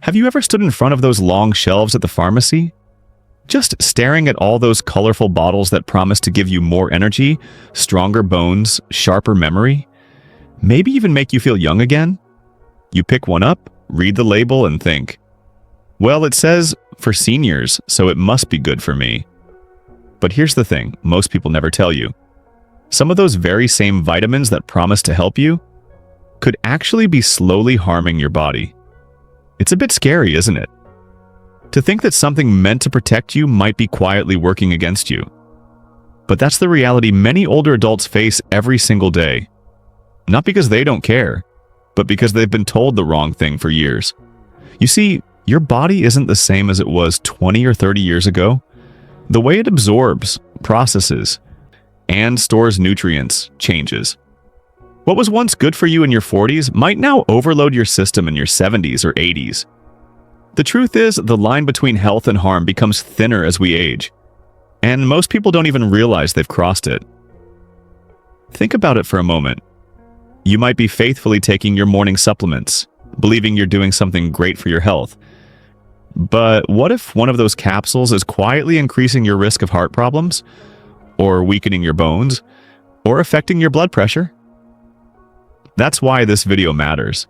Have you ever stood in front of those long shelves at the pharmacy? Just staring at all those colorful bottles that promise to give you more energy, stronger bones, sharper memory, maybe even make you feel young again? You pick one up, read the label, and think, well, it says for seniors, so it must be good for me. But here's the thing most people never tell you. Some of those very same vitamins that promise to help you could actually be slowly harming your body. It's a bit scary, isn't it? To think that something meant to protect you might be quietly working against you. But that's the reality many older adults face every single day. Not because they don't care, but because they've been told the wrong thing for years. You see, your body isn't the same as it was 20 or 30 years ago. The way it absorbs, processes, and stores nutrients changes. What was once good for you in your 40s might now overload your system in your 70s or 80s. The truth is, the line between health and harm becomes thinner as we age, and most people don't even realize they've crossed it. Think about it for a moment. You might be faithfully taking your morning supplements, believing you're doing something great for your health. But what if one of those capsules is quietly increasing your risk of heart problems, or weakening your bones, or affecting your blood pressure? That's why this video matters.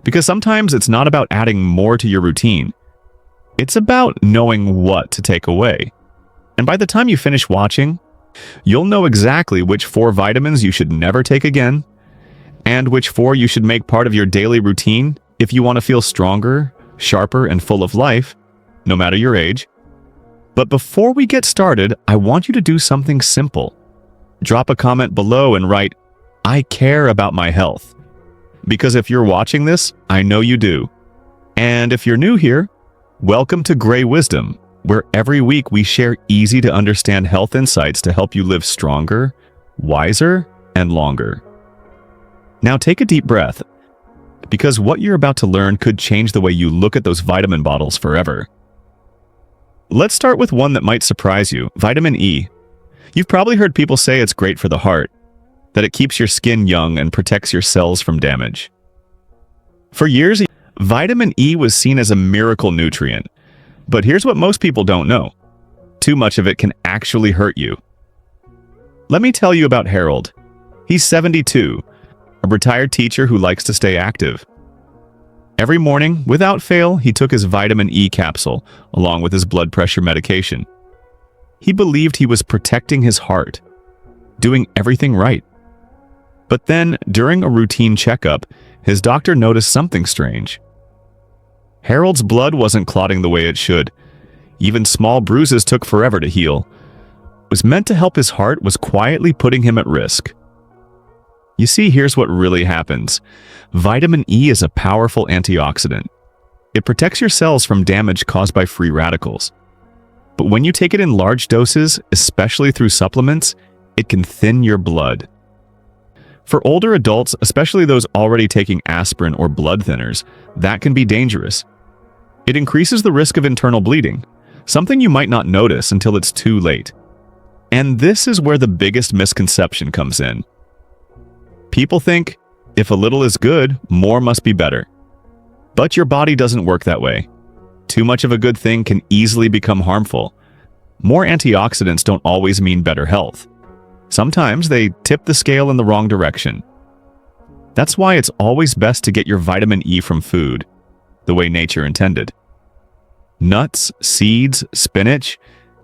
Because sometimes it's not about adding more to your routine. It's about knowing what to take away. And by the time you finish watching, you'll know exactly which 4 vitamins you should never take again, and which 4 you should make part of your daily routine if you want to feel stronger, sharper, and full of life, no matter your age. But before we get started, I want you to do something simple. Drop a comment below and write, "I care about my health." Because if you're watching this, I know you do. And if you're new here, welcome to Grey Wisdom, where every week we share easy-to-understand health insights to help you live stronger, wiser, and longer. Now take a deep breath, because what you're about to learn could change the way you look at those vitamin bottles forever. Let's start with one that might surprise you, vitamin E. You've probably heard people say it's great for the heart, that it keeps your skin young and protects your cells from damage. For years, vitamin E was seen as a miracle nutrient. But here's what most people don't know. Too much of it can actually hurt you. Let me tell you about Harold. He's 72, a retired teacher who likes to stay active. Every morning, without fail, he took his vitamin E capsule, along with his blood pressure medication. He believed he was protecting his heart, doing everything right. But then, during a routine checkup, his doctor noticed something strange. Harold's blood wasn't clotting the way it should. Even small bruises took forever to heal. What was meant to help his heart was quietly putting him at risk. You see, here's what really happens. Vitamin E is a powerful antioxidant. It protects your cells from damage caused by free radicals. But when you take it in large doses, especially through supplements, it can thin your blood. For older adults, especially those already taking aspirin or blood thinners, that can be dangerous. It increases the risk of internal bleeding, something you might not notice until it's too late. And this is where the biggest misconception comes in. People think, if a little is good, more must be better. But your body doesn't work that way. Too much of a good thing can easily become harmful. More antioxidants don't always mean better health. Sometimes they tip the scale in the wrong direction. That's why it's always best to get your vitamin E from food, the way nature intended. Nuts, seeds, spinach,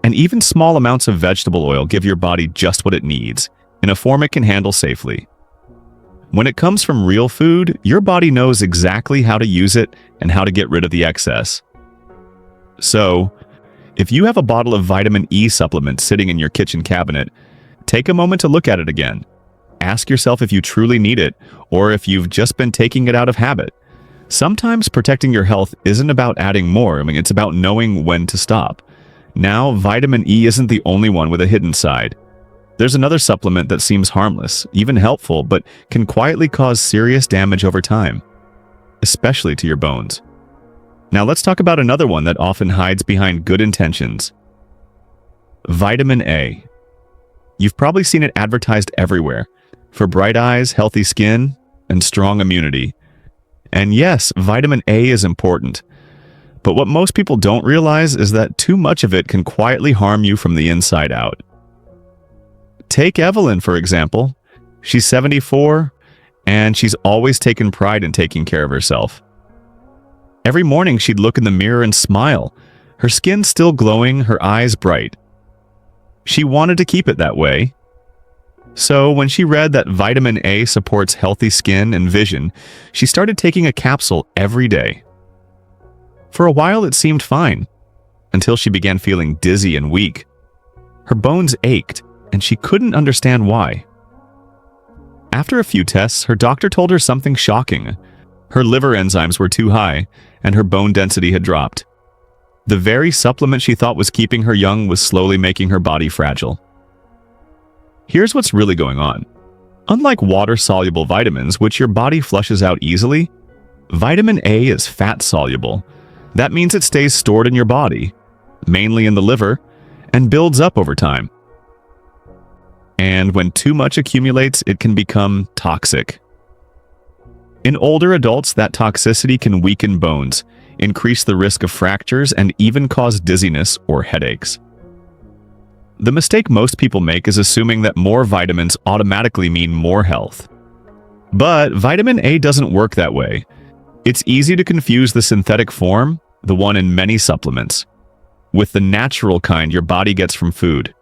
and even small amounts of vegetable oil give your body just what it needs, in a form it can handle safely. When it comes from real food, your body knows exactly how to use it and how to get rid of the excess. So, if you have a bottle of vitamin E supplement sitting in your kitchen cabinet, take a moment to look at it again. Ask yourself if you truly need it, or if you've just been taking it out of habit. Sometimes protecting your health isn't about adding more, it's about knowing when to stop. Now, vitamin E isn't the only one with a hidden side. There's another supplement that seems harmless, even helpful, but can quietly cause serious damage over time, especially to your bones. Now let's talk about another one that often hides behind good intentions. Vitamin A. You've probably seen it advertised everywhere, for bright eyes, healthy skin, and strong immunity. And yes, vitamin A is important. But what most people don't realize is that too much of it can quietly harm you from the inside out. Take Evelyn, for example. She's 74, and she's always taken pride in taking care of herself. Every morning she'd look in the mirror and smile, her skin still glowing, her eyes bright. She wanted to keep it that way. So when she read that vitamin A supports healthy skin and vision, she started taking a capsule every day. For a while it seemed fine, until she began feeling dizzy and weak. Her bones ached, and she couldn't understand why. After a few tests, her doctor told her something shocking. Her liver enzymes were too high, and her bone density had dropped. The very supplement she thought was keeping her young was slowly making her body fragile. Here's what's really going on. Unlike water-soluble vitamins, which your body flushes out easily, vitamin A is fat-soluble. That means it stays stored in your body, mainly in the liver, and builds up over time. And when too much accumulates, it can become toxic. In older adults, that toxicity can weaken bones, increase the risk of fractures, and even cause dizziness or headaches. The mistake most people make is assuming that more vitamins automatically mean more health. But vitamin A doesn't work that way. It's easy to confuse the synthetic form, the one in many supplements, with the natural kind your body gets from food.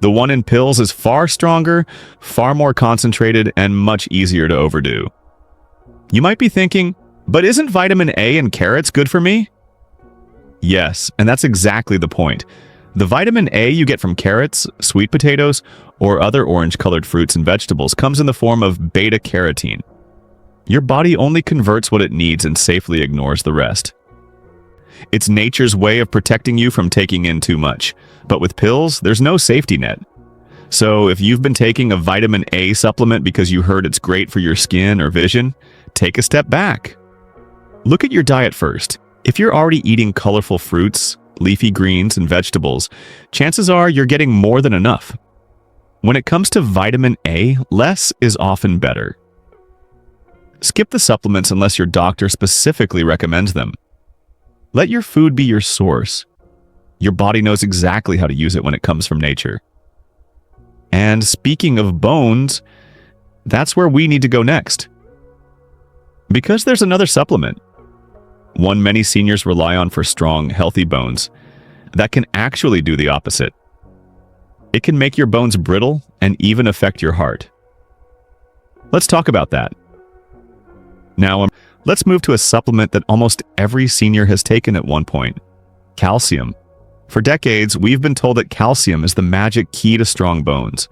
The one in pills is far stronger, far more concentrated, and much easier to overdo. You might be thinking, but isn't vitamin A in carrots good for me? Yes, and that's exactly the point. The vitamin A you get from carrots, sweet potatoes, or other orange-colored fruits and vegetables comes in the form of beta-carotene. Your body only converts what it needs and safely ignores the rest. It's nature's way of protecting you from taking in too much. But with pills, there's no safety net. So if you've been taking a vitamin A supplement because you heard it's great for your skin or vision, take a step back. Look at your diet first. If you're already eating colorful fruits, leafy greens, and vegetables, chances are you're getting more than enough. When it comes to vitamin A, less is often better. Skip the supplements unless your doctor specifically recommends them. Let your food be your source. Your body knows exactly how to use it when it comes from nature. And speaking of bones, that's where we need to go next. Because there's another supplement, one many seniors rely on for strong, healthy bones, that can actually do the opposite. It can make your bones brittle and even affect your heart. Let's talk about that. Now, let's move to a supplement that almost every senior has taken at one point: calcium. For decades, we've been told that calcium is the magic key to strong bones.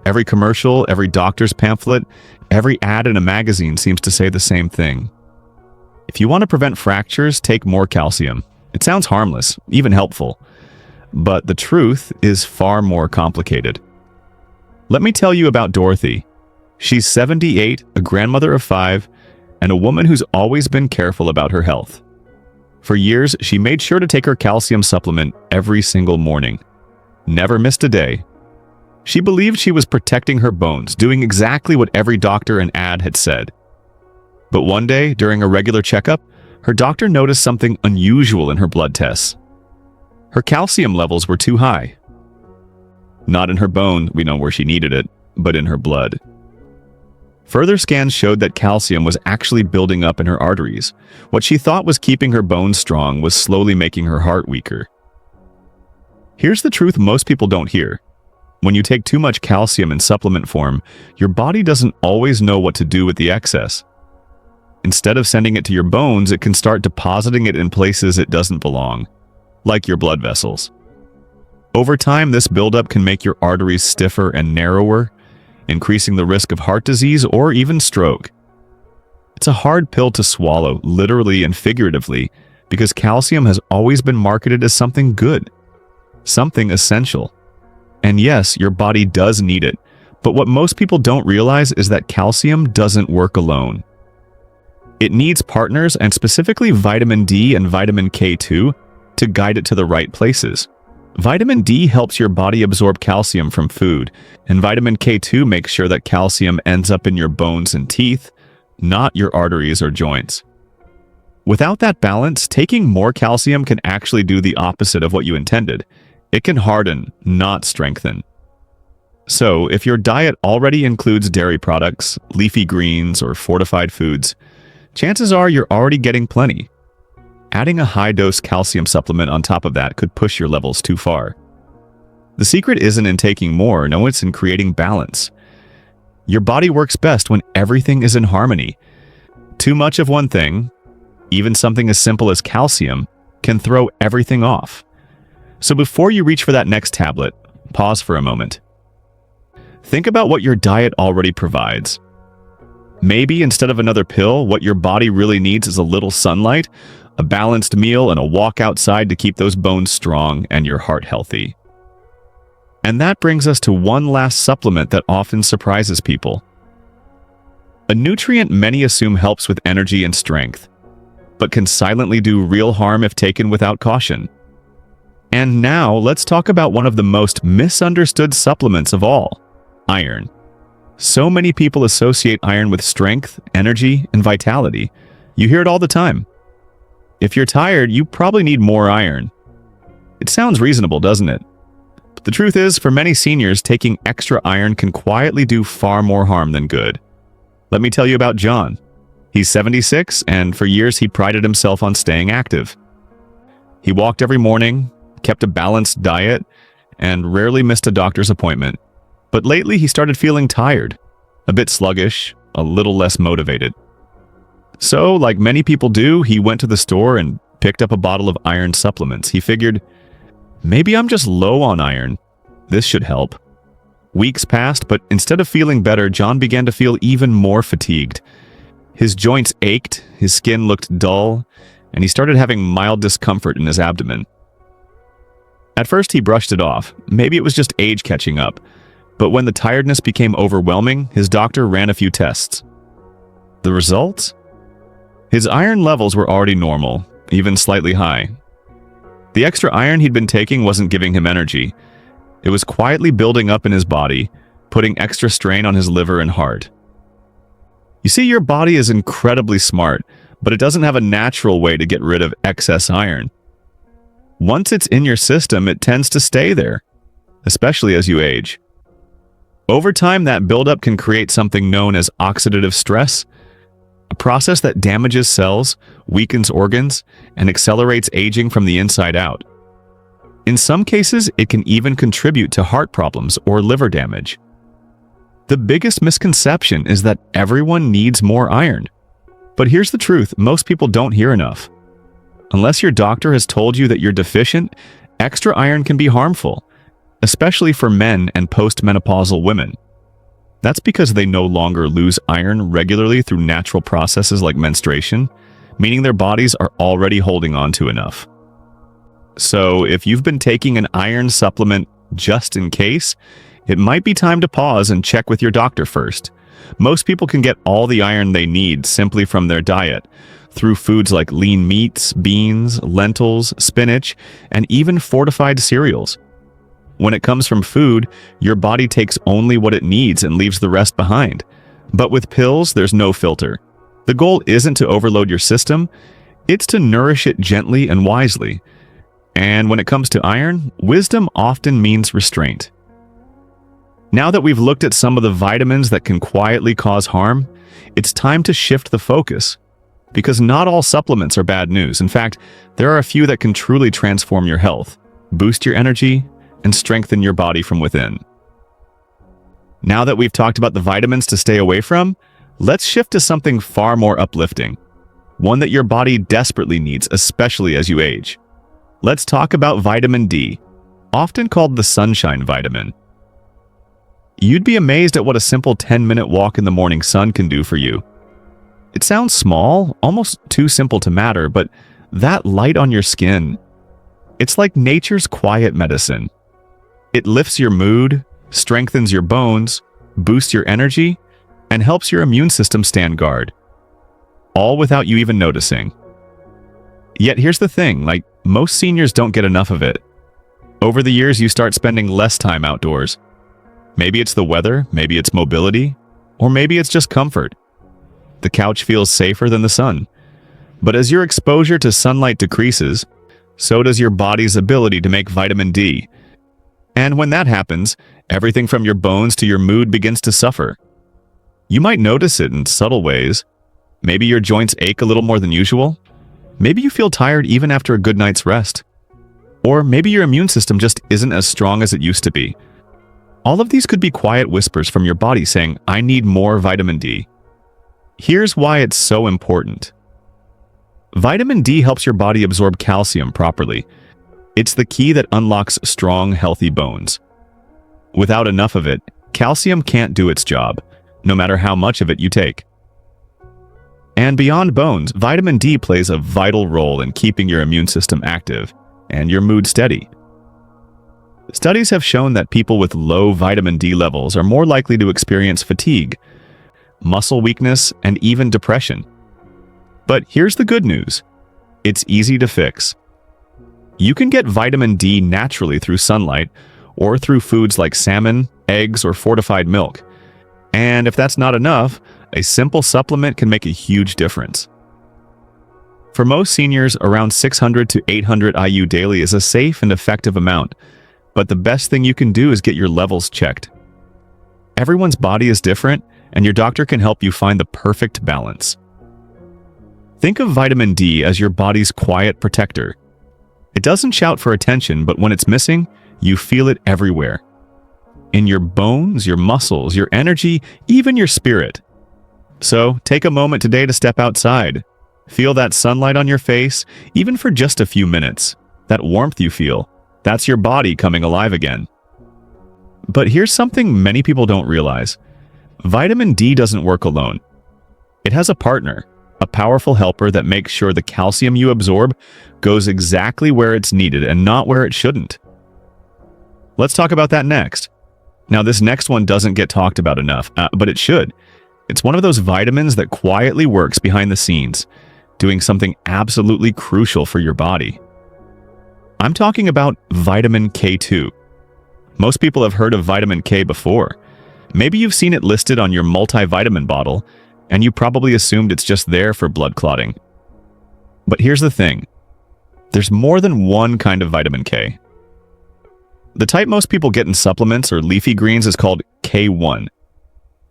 Every commercial, every doctor's pamphlet, every ad in a magazine seems to say the same thing. If you want to prevent fractures, take more calcium. It sounds harmless, even helpful. But the truth is far more complicated. Let me tell you about Dorothy. She's 78, a grandmother of 5, and a woman who's always been careful about her health. For years, she made sure to take her calcium supplement every single morning. Never missed a day. She believed she was protecting her bones, doing exactly what every doctor and ad had said. But one day, during a regular checkup, her doctor noticed something unusual in her blood tests. Her calcium levels were too high. Not in her bone, we know where she needed it, but in her blood. Further scans showed that calcium was actually building up in her arteries. What she thought was keeping her bones strong was slowly making her heart weaker. Here's the truth most people don't hear. When you take too much calcium in supplement form, your body doesn't always know what to do with the excess. Instead of sending it to your bones, it can start depositing it in places it doesn't belong, like your blood vessels. Over time, this buildup can make your arteries stiffer and narrower, increasing the risk of heart disease or even stroke. It's a hard pill to swallow, literally and figuratively, because calcium has always been marketed as something good, something essential. And yes, your body does need it, but what most people don't realize is that calcium doesn't work alone. It needs partners, and specifically vitamin D and vitamin K2, to guide it to the right places. Vitamin D helps your body absorb calcium from food, and vitamin K2 makes sure that calcium ends up in your bones and teeth, not your arteries or joints. Without that balance, taking more calcium can actually do the opposite of what you intended. It can harden, not strengthen. So, if your diet already includes dairy products, leafy greens, or fortified foods, chances are you're already getting plenty. Adding a high-dose calcium supplement on top of that could push your levels too far. The secret isn't in taking more, no, it's in creating balance. Your body works best when everything is in harmony. Too much of one thing, even something as simple as calcium, can throw everything off. So before you reach for that next tablet, pause for a moment. Think about what your diet already provides. Maybe instead of another pill, what your body really needs is a little sunlight, a balanced meal, and a walk outside to keep those bones strong and your heart healthy. And that brings us to one last supplement that often surprises people. A nutrient many assume helps with energy and strength, but can silently do real harm if taken without caution. And now, let's talk about one of the most misunderstood supplements of all, iron. So many people associate iron with strength, energy, and vitality. You hear it all the time. If you're tired, you probably need more iron. It sounds reasonable, doesn't it? But the truth is, for many seniors, taking extra iron can quietly do far more harm than good. Let me tell you about John. He's 76, and for years he prided himself on staying active. He walked every morning, kept a balanced diet, and rarely missed a doctor's appointment. But lately he started feeling tired, a bit sluggish, a little less motivated. So, like many people do, he went to the store and picked up a bottle of iron supplements. He figured, maybe I'm just low on iron. This should help. Weeks passed, but instead of feeling better, John began to feel even more fatigued. His joints ached, his skin looked dull, and he started having mild discomfort in his abdomen. At first he brushed it off. Maybe it was just age catching up. But when the tiredness became overwhelming, his doctor ran a few tests. The results? His iron levels were already normal, even slightly high. The extra iron he'd been taking wasn't giving him energy. It was quietly building up in his body, putting extra strain on his liver and heart. You see, your body is incredibly smart, but it doesn't have a natural way to get rid of excess iron. Once it's in your system, it tends to stay there, especially as you age. Over time, that buildup can create something known as oxidative stress, a process that damages cells, weakens organs, and accelerates aging from the inside out. In some cases, it can even contribute to heart problems or liver damage. The biggest misconception is that everyone needs more iron. But here's the truth, most people don't hear enough. Unless your doctor has told you that you're deficient, extra iron can be harmful, especially for men and postmenopausal women. That's because they no longer lose iron regularly through natural processes like menstruation, meaning their bodies are already holding on to enough. So, if you've been taking an iron supplement just in case, it might be time to pause and check with your doctor first. Most people can get all the iron they need simply from their diet, through foods like lean meats, beans, lentils, spinach, and even fortified cereals. When it comes from food, your body takes only what it needs and leaves the rest behind. But with pills, there's no filter. The goal isn't to overload your system, it's to nourish it gently and wisely. And when it comes to iron, wisdom often means restraint. Now that we've looked at some of the vitamins that can quietly cause harm, it's time to shift the focus. Because not all supplements are bad news. In fact, there are a few that can truly transform your health, boost your energy, and strengthen your body from within. Now that we've talked about the vitamins to stay away from, let's shift to something far more uplifting. One that your body desperately needs, especially as you age. Let's talk about vitamin D, often called the sunshine vitamin. You'd be amazed at what a simple 10-minute walk in the morning sun can do for you. It sounds small, almost too simple to matter, but that light on your skin, it's like nature's quiet medicine. It lifts your mood, strengthens your bones, boosts your energy, and helps your immune system stand guard. All without you even noticing. Yet here's the thing, like most seniors don't get enough of it. Over the years, you start spending less time outdoors. Maybe it's the weather, maybe it's mobility, or maybe it's just comfort. The couch feels safer than the sun. But as your exposure to sunlight decreases, so does your body's ability to make vitamin D. And when that happens, everything from your bones to your mood begins to suffer. You might notice it in subtle ways. Maybe your joints ache a little more than usual. Maybe you feel tired even after a good night's rest. Or maybe your immune system just isn't as strong as it used to be. All of these could be quiet whispers from your body saying, "I need more vitamin D." Here's why it's so important. Vitamin D helps your body absorb calcium properly. It's the key that unlocks strong, healthy bones. Without enough of it, calcium can't do its job, no matter how much of it you take. And beyond bones, vitamin D plays a vital role in keeping your immune system active and your mood steady. Studies have shown that people with low vitamin D levels are more likely to experience fatigue, muscle weakness, and even depression. But here's the good news. It's easy to fix. You can get vitamin D naturally through sunlight or through foods like salmon, eggs, or fortified milk. And if that's not enough, a simple supplement can make a huge difference. For most seniors, around 600 to 800 IU daily is a safe and effective amount, but the best thing you can do is get your levels checked. Everyone's body is different, and your doctor can help you find the perfect balance. Think of vitamin D as your body's quiet protector. It doesn't shout for attention, but when it's missing, you feel it everywhere. In your bones, your muscles, your energy, even your spirit. So, take a moment today to step outside. Feel that sunlight on your face, even for just a few minutes. That warmth you feel, that's your body coming alive again. But here's something many people don't realize. Vitamin D doesn't work alone. It has a partner, a powerful helper that makes sure the calcium you absorb goes exactly where it's needed and not where it shouldn't. Let's talk about that next. Now, this next one doesn't get talked about enough, but it should. It's one of those vitamins that quietly works behind the scenes, doing something absolutely crucial for your body. I'm talking about vitamin K2. Most people have heard of vitamin K before. Maybe you've seen it listed on your multivitamin bottle, and you probably assumed it's just there for blood clotting. But here's the thing. There's more than one kind of vitamin K. The type most people get in supplements or leafy greens is called K1.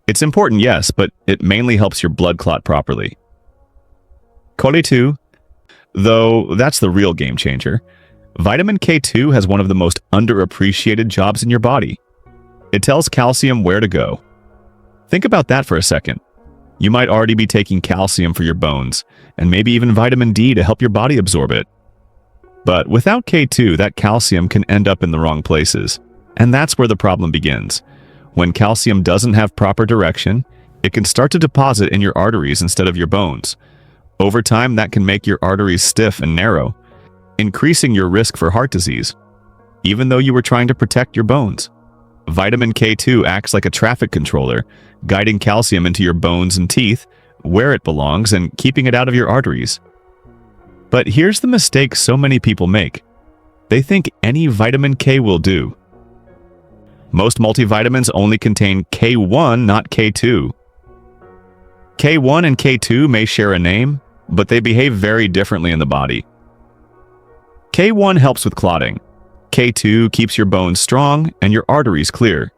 It's important, yes, but it mainly helps your blood clot properly. K2, though that's the real game changer. Vitamin K2 has one of the most underappreciated jobs in your body. It tells calcium where to go. Think about that for a second. You might already be taking calcium for your bones, and maybe even vitamin D to help your body absorb it. But without K2, that calcium can end up in the wrong places. And that's where the problem begins. When calcium doesn't have proper direction, it can start to deposit in your arteries instead of your bones. Over time, that can make your arteries stiff and narrow, increasing your risk for heart disease, even though you were trying to protect your bones. Vitamin K2 acts like a traffic controller, guiding calcium into your bones and teeth, where it belongs, and keeping it out of your arteries. But here's the mistake so many people make. They think any vitamin K will do. Most multivitamins only contain K1, not K2. K1 and K2 may share a name, but they behave very differently in the body. K1 helps with clotting. K2 keeps your bones strong and your arteries clear.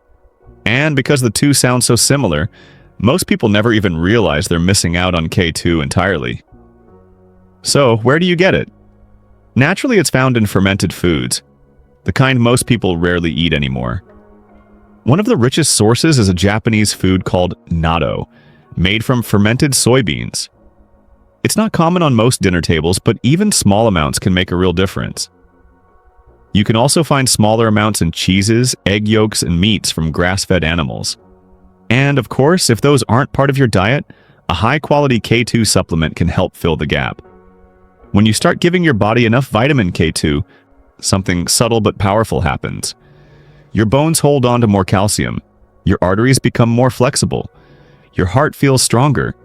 And because the two sound so similar, most people never even realize they're missing out on K2 entirely. So, where do you get it? Naturally, it's found in fermented foods, the kind most people rarely eat anymore. One of the richest sources is a Japanese food called natto, made from fermented soybeans. It's not common on most dinner tables, but even small amounts can make a real difference. You can also find smaller amounts in cheeses, egg yolks, and meats from grass-fed animals. And of course, if those aren't part of your diet, a high-quality K2 supplement can help fill the gap. When you start giving your body enough vitamin K2, something subtle but powerful happens. Your bones hold on to more calcium. Your arteries become more flexible. Your heart feels stronger.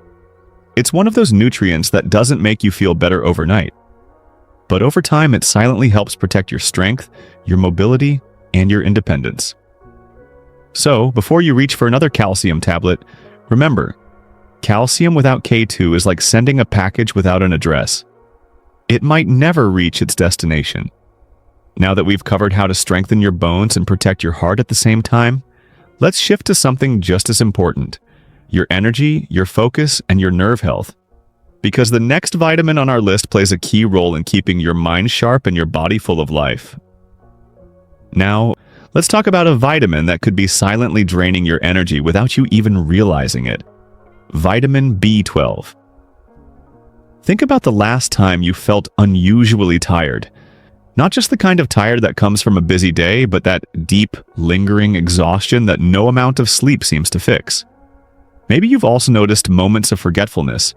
It's one of those nutrients that doesn't make you feel better overnight. But over time, it silently helps protect your strength, your mobility, and your independence. So, before you reach for another calcium tablet, remember, Calcium without K2 is like sending a package without an address. It might never reach its destination. Now that we've covered how to strengthen your bones and protect your heart at the same time, let's shift to something just as important: your energy, your focus, and your nerve health. Because the next vitamin on our list plays a key role in keeping your mind sharp and your body full of life. Now, let's talk about a vitamin that could be silently draining your energy without you even realizing it. Vitamin B12. Think about the last time you felt unusually tired. Not just the kind of tired that comes from a busy day, but that deep, lingering exhaustion that no amount of sleep seems to fix. Maybe you've also noticed moments of forgetfulness,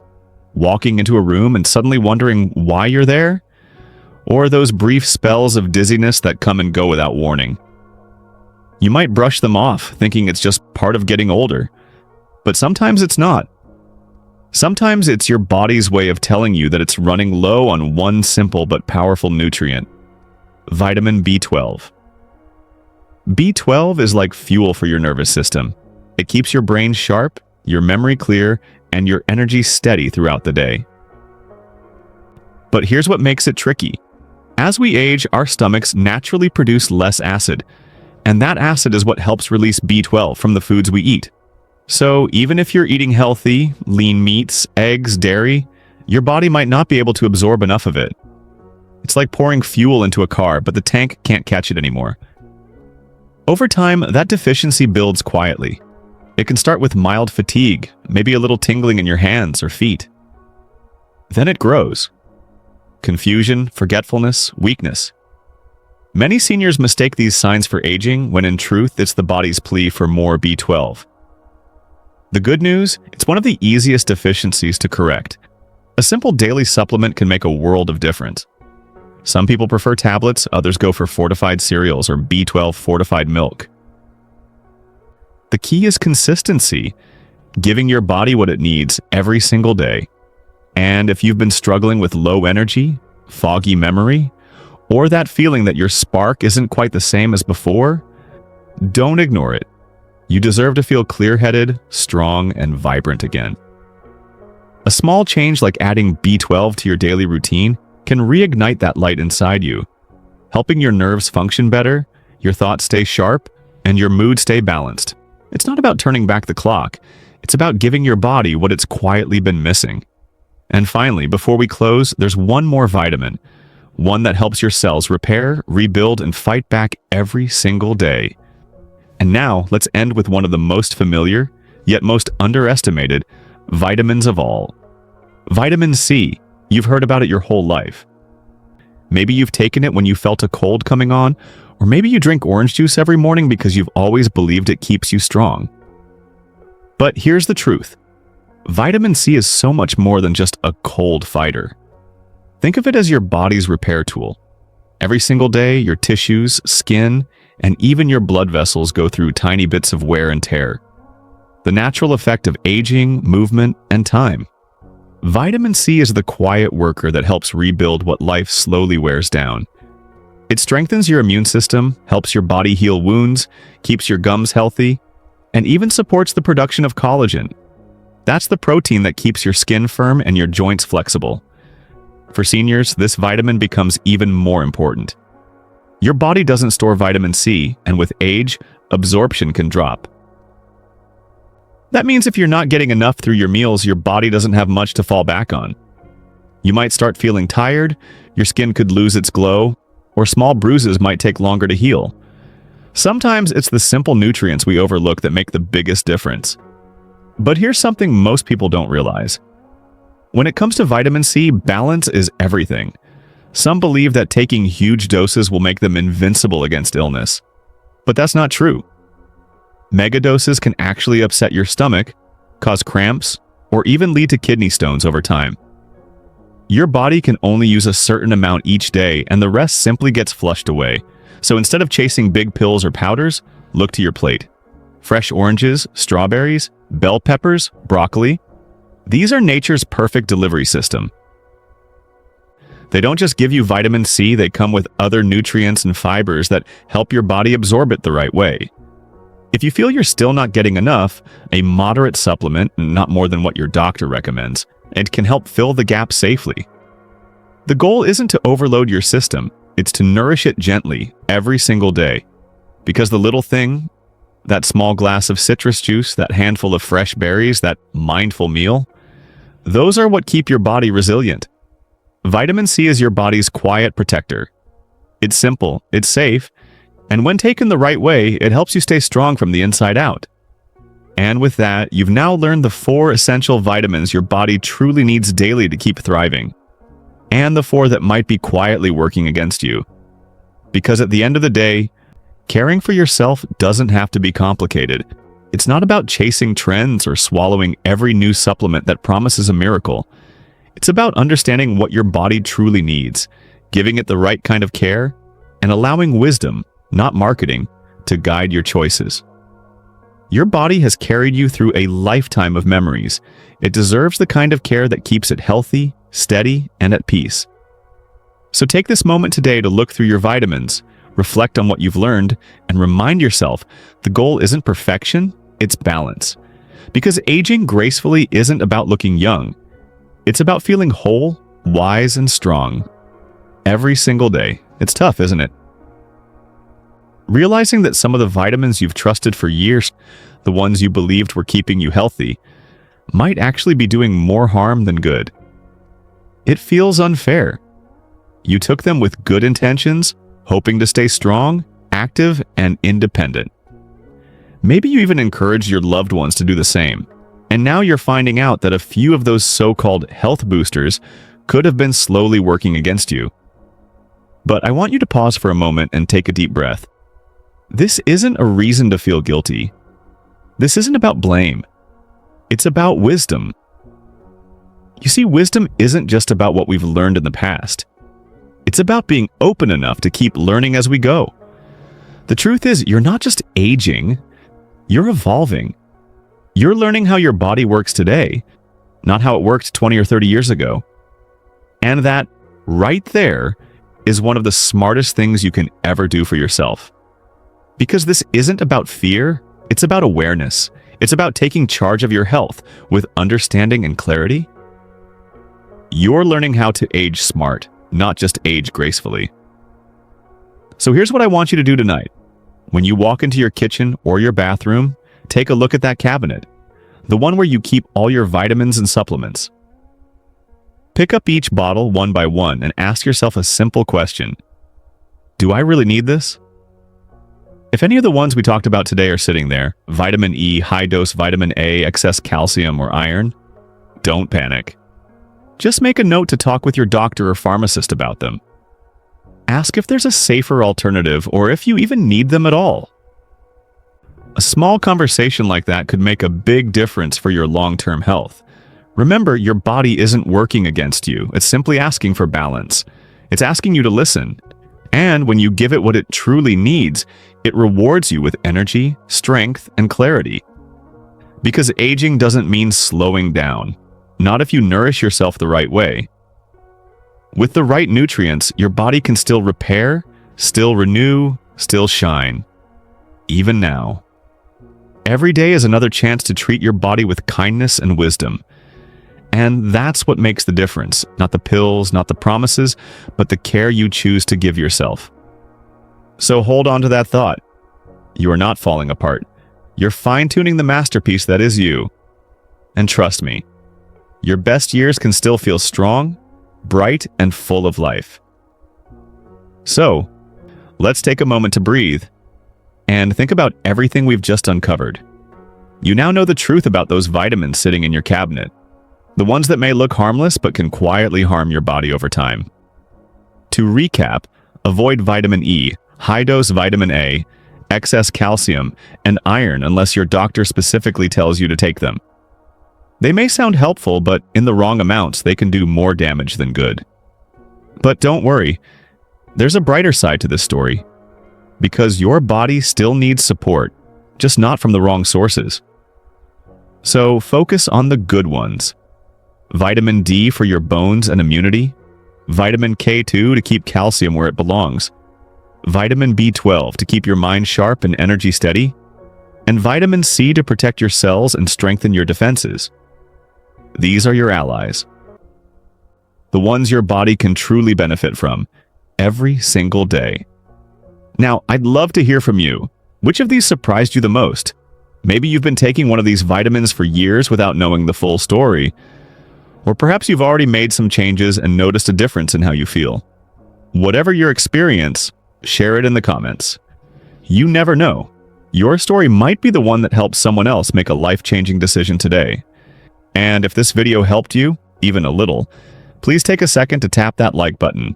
walking into a room and suddenly wondering why you're there, or those brief spells of dizziness that come and go without warning. You might brush them off, thinking it's just part of getting older, but sometimes it's not. Sometimes it's your body's way of telling you that it's running low on one simple but powerful nutrient: vitamin B12. B12 is like fuel for your nervous system. It keeps your brain sharp, your memory clear, and your energy steady throughout the day. But here's what makes it tricky. As we age, our stomachs naturally produce less acid, and that acid is what helps release B12 from the foods we eat. So even if you're eating healthy, lean meats, eggs, dairy, your body might not be able to absorb enough of it. It's like pouring fuel into a car, but the tank can't catch it anymore. Over time, that deficiency builds quietly. It can start with mild fatigue, maybe a little tingling in your hands or feet. Then it grows. Confusion, forgetfulness, weakness. Many seniors mistake these signs for aging, when in truth it's the body's plea for more B12. The good news, it's one of the easiest deficiencies to correct. A simple daily supplement can make a world of difference. Some people prefer tablets, others go for fortified cereals or B12 fortified milk. The key is consistency, giving your body what it needs every single day. And if you've been struggling with low energy, foggy memory, or that feeling that your spark isn't quite the same as before, don't ignore it. You deserve to feel clear-headed, strong, and vibrant again. A small change like adding B12 to your daily routine can reignite that light inside you, helping your nerves function better, your thoughts stay sharp, and your mood stay balanced. It's not about turning back the clock. It's about giving your body what it's quietly been missing. And finally, before we close, there's one more vitamin, one that helps your cells repair, rebuild, and fight back every single day. And now, let's end with one of the most familiar, yet most underestimated, vitamins of all. Vitamin C. You've heard about it your whole life. Maybe you've taken it when you felt a cold coming on, or maybe you drink orange juice every morning because you've always believed it keeps you strong. But here's the truth. Vitamin C is so much more than just a cold fighter. Think of it as your body's repair tool. Every single day, your tissues, skin, and even your blood vessels go through tiny bits of wear and tear. The natural effect of aging, movement, and time. Vitamin C is the quiet worker that helps rebuild what life slowly wears down. It strengthens your immune system, helps your body heal wounds, keeps your gums healthy, and even supports the production of collagen. That's the protein that keeps your skin firm and your joints flexible. For seniors, this vitamin becomes even more important. Your body doesn't store vitamin C, and with age, absorption can drop. That means if you're not getting enough through your meals, your body doesn't have much to fall back on. You might start feeling tired, your skin could lose its glow, or small bruises might take longer to heal. Sometimes it's the simple nutrients we overlook that make the biggest difference. But here's something most people don't realize. When it comes to vitamin C, balance is everything. Some believe that taking huge doses will make them invincible against illness. But that's not true. Mega doses can actually upset your stomach, cause cramps, or even lead to kidney stones over time. Your body can only use a certain amount each day, and the rest simply gets flushed away. So instead of chasing big pills or powders, look to your plate. Fresh oranges, strawberries, bell peppers, broccoli. These are nature's perfect delivery system. They don't just give you vitamin C, they come with other nutrients and fibers that help your body absorb it the right way. If you feel you're still not getting enough, a moderate supplement, not more than what your doctor recommends, and can help fill the gap safely. The goal isn't to overload your system, it's to nourish it gently every single day. Because the little thing, that small glass of citrus juice, that handful of fresh berries, that mindful meal, those are what keep your body resilient. Vitamin C is your body's quiet protector. It's simple, it's safe, and when taken the right way, it helps you stay strong from the inside out. And with that, you've now learned the 4 essential vitamins your body truly needs daily to keep thriving, and the 4 that might be quietly working against you. Because at the end of the day, caring for yourself doesn't have to be complicated. It's not about chasing trends or swallowing every new supplement that promises a miracle. It's about understanding what your body truly needs, giving it the right kind of care, and allowing wisdom, not marketing, to guide your choices. Your body has carried you through a lifetime of memories. It deserves the kind of care that keeps it healthy, steady, and at peace. So take this moment today to look through your vitamins, reflect on what you've learned, and remind yourself the goal isn't perfection, it's balance. Because aging gracefully isn't about looking young. It's about feeling whole, wise, and strong. Every single day. It's tough, isn't it? Realizing that some of the vitamins you've trusted for years, the ones you believed were keeping you healthy, might actually be doing more harm than good. It feels unfair. You took them with good intentions, hoping to stay strong, active, and independent. Maybe you even encouraged your loved ones to do the same, and now you're finding out that a few of those so-called health boosters could have been slowly working against you. But I want you to pause for a moment and take a deep breath. This isn't a reason to feel guilty. This isn't about blame. It's about wisdom. You see, wisdom isn't just about what we've learned in the past. It's about being open enough to keep learning as we go. The truth is, you're not just aging, you're evolving. You're learning how your body works today, not how it worked 20 or 30 years ago. And that, right there, is one of the smartest things you can ever do for yourself. Because this isn't about fear, it's about awareness. It's about taking charge of your health with understanding and clarity. You're learning how to age smart, not just age gracefully. So here's what I want you to do tonight. When you walk into your kitchen or your bathroom, take a look at that cabinet, the one where you keep all your vitamins and supplements. Pick up each bottle one by one and ask yourself a simple question. Do I really need this? If any of the ones we talked about today are sitting there, vitamin E, high-dose vitamin A, excess calcium, or iron, don't panic. Just make a note to talk with your doctor or pharmacist about them. Ask if there's a safer alternative or if you even need them at all. A small conversation like that could make a big difference for your long-term health. Remember, your body isn't working against you. It's simply asking for balance. It's asking you to listen. And when you give it what it truly needs, it rewards you with energy, strength, and clarity. Because aging doesn't mean slowing down, not if you nourish yourself the right way. With the right nutrients, your body can still repair, still renew, still shine. Even now. Every day is another chance to treat your body with kindness and wisdom. And that's what makes the difference. Not the pills, not the promises, but the care you choose to give yourself. So hold on to that thought. You are not falling apart. You're fine-tuning the masterpiece that is you. And trust me, your best years can still feel strong, bright, and full of life. So, let's take a moment to breathe and think about everything we've just uncovered. You now know the truth about those vitamins sitting in your cabinet. The ones that may look harmless but can quietly harm your body over time. To recap, avoid vitamin E, high-dose vitamin A, excess calcium, and iron unless your doctor specifically tells you to take them. They may sound helpful, but in the wrong amounts, they can do more damage than good. But don't worry, there's a brighter side to this story. Because your body still needs support, just not from the wrong sources. So focus on the good ones. Vitamin D for your bones and immunity, vitamin K2 to keep calcium where it belongs, vitamin B12 to keep your mind sharp and energy steady, and vitamin C to protect your cells and strengthen your defenses. These are your allies, the ones your body can truly benefit from every single day. Now, I'd love to hear from you. Which of these surprised you the most? Maybe you've been taking one of these vitamins for years without knowing the full story. Or perhaps you've already made some changes and noticed a difference in how you feel. Whatever your experience, share it in the comments. You never know. Your story might be the one that helps someone else make a life-changing decision today. And if this video helped you, even a little, please take a second to tap that like button.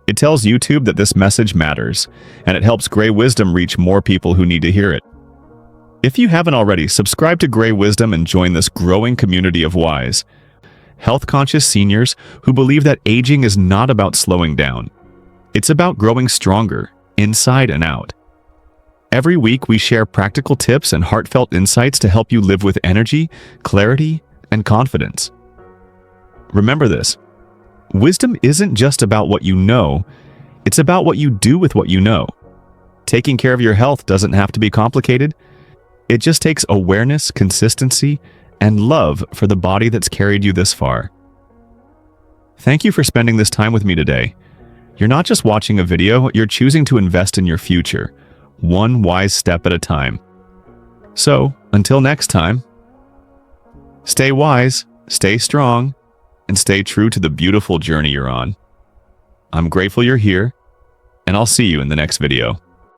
It tells YouTube that this message matters, and it helps Grey Wisdom reach more people who need to hear it. If you haven't already, subscribe to Grey Wisdom and join this growing community of wise, health-conscious seniors who believe that aging is not about slowing down. It's about growing stronger, inside and out. Every week, we share practical tips and heartfelt insights to help you live with energy, clarity, and confidence. Remember this. Wisdom isn't just about what you know, it's about what you do with what you know. Taking care of your health doesn't have to be complicated. It just takes awareness, consistency, and love for the body that's carried you this far. Thank you for spending this time with me today. You're not just watching a video, you're choosing to invest in your future, one wise step at a time. So, until next time, stay wise, stay strong, and stay true to the beautiful journey you're on. I'm grateful you're here, and I'll see you in the next video.